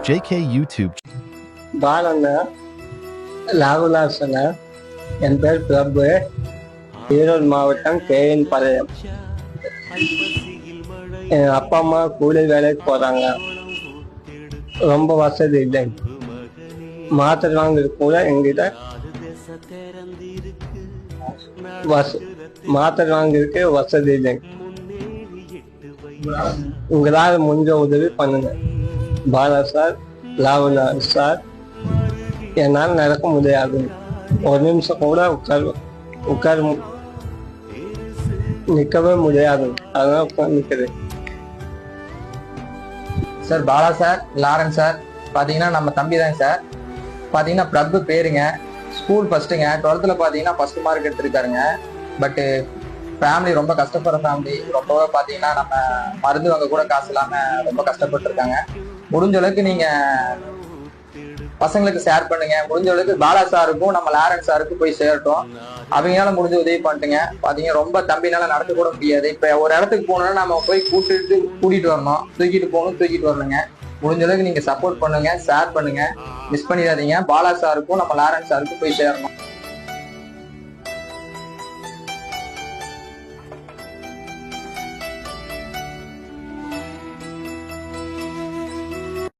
JK YouTube. பாலண்ணா, லாகுலாசனா, என் பேர் பிரபு, ஈரோடு மாவட்டம் KN பாளையம். என் அப்பா அம்மா கூலி வேலைக்கு போறாங்க. ரொம்ப வசதி இல்லை. மாத்திரை வாங்குறது கூட எங்கிட்ட மாத்திரை வாங்குறதுக்கு வசதி இல்லை. உங்களால முடிஞ்ச உதவி பண்ணுங்க. பாலா சார், லாகுலா சார், என்னால் நடக்க முடியாது. ஒரு நிமிஷம் கூட உட்கார நிற்கவே முடியாது. அதனால உட்கார்ந்து நிற்கிறேன். Sir Bala sir, Lawrence sir பார்த்தீங்கன்னா நம்ம தம்பி தாங்க சார். பார்த்தீங்கன்னா பிரபு பேருங்க. ஸ்கூல் ஃபஸ்ட்டுங்க. 12th பார்த்தீங்கன்னா ஃபஸ்ட் மார்க் எடுத்திருக்காருங்க. பட்டு ஃபேமிலி ரொம்ப கஷ்டப்படுற ஃபேமிலி. ரொம்பவே பார்த்தீங்கன்னா நம்ம மருந்து வாங்க கூட காசு இல்லாமல் ரொம்ப கஷ்டப்பட்டுருக்காங்க. முடிஞ்ச அளவுக்கு நீங்கள் பசங்களுக்கு ஷேர் பண்ணுங்க. முடிஞ்ச அளவுக்கு பாலா சாருக்கும் நம்ம லாரன்ஸ் சாருக்கும் போய் சேரட்டும். அவங்களால முடிஞ்ச உதவி பண்ணிட்டுங்க. பார்த்தீங்கன்னா ரொம்ப தம்பினால நடக்க கூட முடியாது. இப்போ ஒரு இடத்துக்கு போனோம்னா நம்ம போய் கூட்டிட்டு வரணும், தூக்கிட்டு போகணும், தூக்கிட்டு வரணுங்க. முடிஞ்ச அளவுக்கு நீங்க சப்போர்ட் பண்ணுங்க, ஷேர் பண்ணுங்க, மிஸ் பண்ணிடாதீங்க. பாலா சாருக்கும் நம்ம லாரன்ஸ் சாருக்கும் போய் சேரணும்.